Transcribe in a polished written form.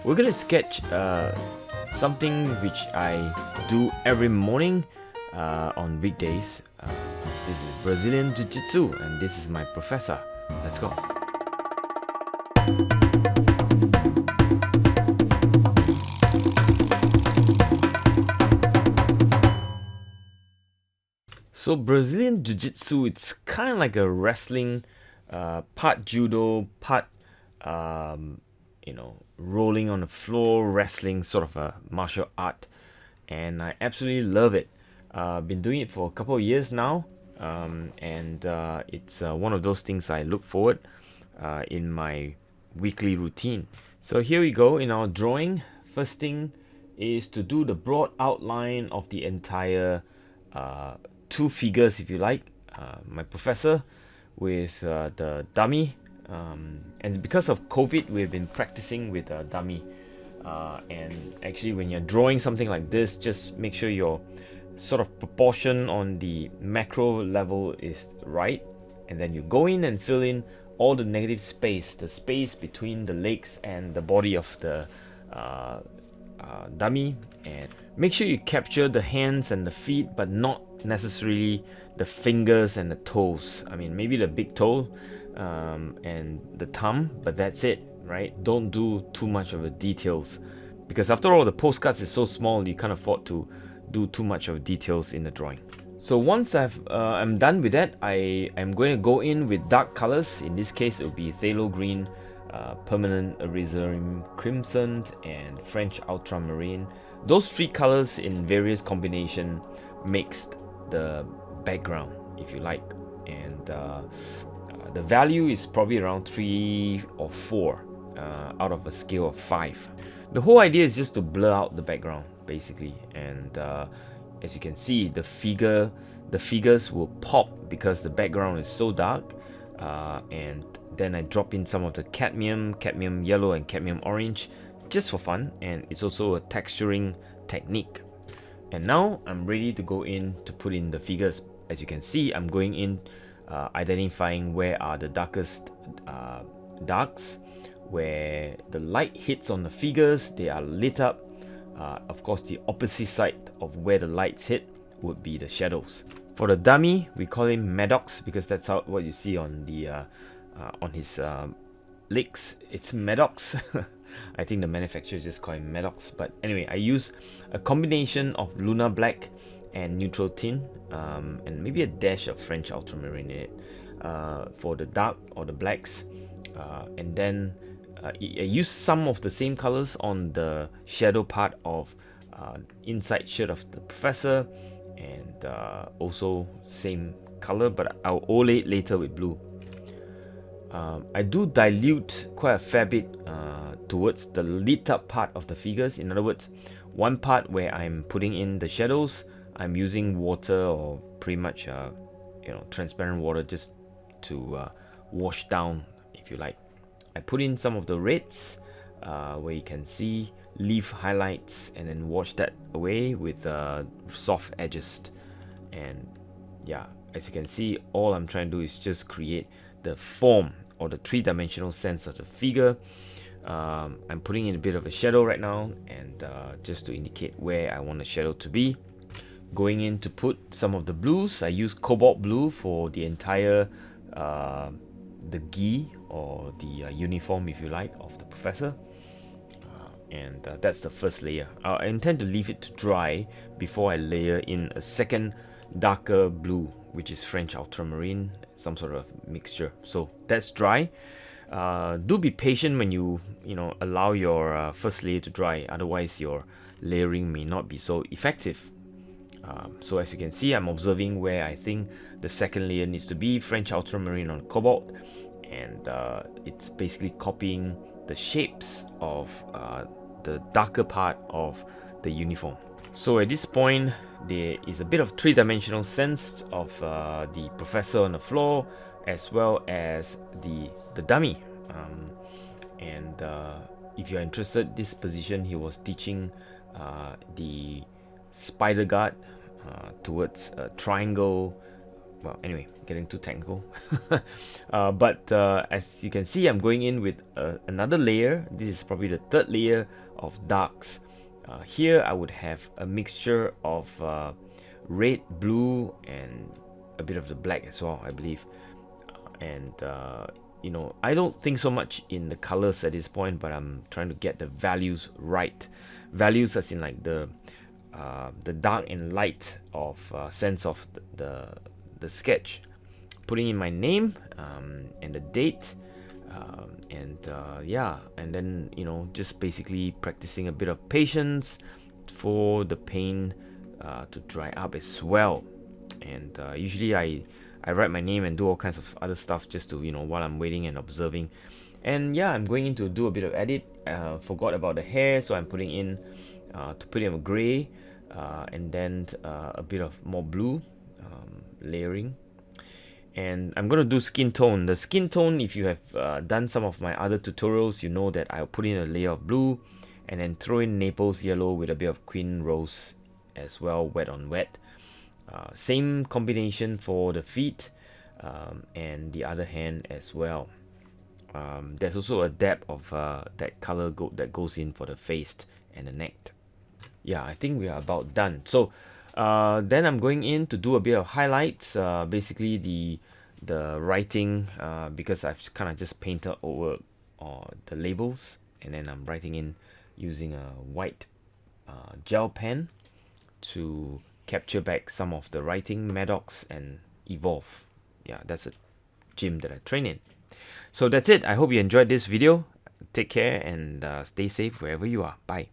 we're gonna sketch something which I do every morning on weekdays. This is Brazilian Jiu-Jitsu, and this is my professor. Let's go. So Brazilian Jiu-Jitsu, it's kind of like a wrestling, part judo, part rolling on the floor, wrestling, sort of a martial art, and I absolutely love it. Been doing it for a couple of years now, and it's one of those things I look forward in my weekly routine. So here we go in our drawing. First thing is to do the broad outline of the entire two figures, if you like. My professor with the dummy, and because of COVID, we've been practicing with a dummy. And actually, when you're drawing something like this, just make sure your sort of proportion on the macro level is right, and then you go in and fill in all the negative space, the space between the legs and the body of the dummy, and make sure you capture the hands and the feet, but not necessarily the fingers and the toes. I mean, maybe the big toe and the thumb, but that's it, right? Don't do too much of the details, because after all, the postcards is so small, you can't afford to do too much of details in the drawing. So once I'm done with that, I'm going to go in with dark colors. In this case, it will be phthalo green, permanent alizarin crimson, and French ultramarine. Those three colors in various combination makes the background, if you like, and the value is probably around 3 or 4 out of a scale of 5. The whole idea is just to blur out the background, basically, and as you can see, the figures will pop because the background is so dark, and then I drop in some of the cadmium yellow, and cadmium orange just for fun, and it's also a texturing technique. And now I'm ready to go in to put in the figures. As you can see, I'm going in identifying where are the darkest darks, where the light hits on the figures, they are lit up. Of course, the opposite side of where the lights hit would be the shadows. For the dummy, we call him Maddox because that's what you see on the on his legs. It's Maddox. I think the manufacturer just call him Maddox. But anyway, I use a combination of Lunar Black and Neutral Tin, and maybe a dash of French Ultramarine in it for the dark or the blacks, and then I use some of the same colors on the shadow part of inside shirt of the professor, and also same color, but I'll overlay it later with blue. I do dilute quite a fair bit towards the lit up part of the figures. In other words, one part where I'm putting in the shadows, I'm using water or pretty much transparent water just to wash down, if you like. I put in some of the reds where you can see leaf highlights, and then wash that away with soft edges. And yeah, as you can see, all I'm trying to do is just create the form or the three-dimensional sense of the figure. I'm putting in a bit of a shadow right now, and just to indicate where I want the shadow to be. Going in to put some of the blues, I use cobalt blue for the entire the gi or the uniform, if you like, of the professor, and that's the first layer. I intend to leave it to dry before I layer in a second darker blue, which is French ultramarine, some sort of mixture. So that's dry. Do be patient when you allow your first layer to dry, otherwise your layering may not be so effective. So as you can see, I'm observing where I think the second layer needs to be, French ultramarine on cobalt, and it's basically copying the shapes of the darker part of the uniform. So at this point, there is a bit of three-dimensional sense of the professor on the floor, as well as the dummy. And if you're interested, this position he was teaching the spider guard towards a triangle well, anyway, getting too technical. But as you can see, I'm going in with another layer. This is probably the third layer of darks. Here I would have a mixture of red, blue, and a bit of the black as well, I believe. You know, I don't think so much in the colors at this point, but I'm trying to get the values right. Values as in like the dark and light of sense of the sketch. Putting in my name and the date, yeah, and then, you know, just basically practicing a bit of patience for the paint to dry up as well. And usually I write my name and do all kinds of other stuff just to, you know, while I'm waiting and observing. And yeah, I'm going in to do a bit of edit. Forgot about the hair, so I'm putting in to put in a gray, and then a bit of more blue, layering. And I'm gonna do skin tone. The skin tone, if you have done some of my other tutorials, you know that I'll put in a layer of blue and then throw in Naples yellow with a bit of Queen Rose as well, wet on wet. Same combination for the feet and the other hand as well. There's also a dab of that color that goes in for the face and the neck. Yeah, I think we are about done. So then I'm going in to do a bit of highlights, basically the writing, because I've kind of just painted over the labels, and then I'm writing in using a white gel pen to capture back some of the writing, Maddox and Evolve. Yeah, that's a gym that I train in. So that's it. I hope you enjoyed this video. Take care and stay safe wherever you are. Bye.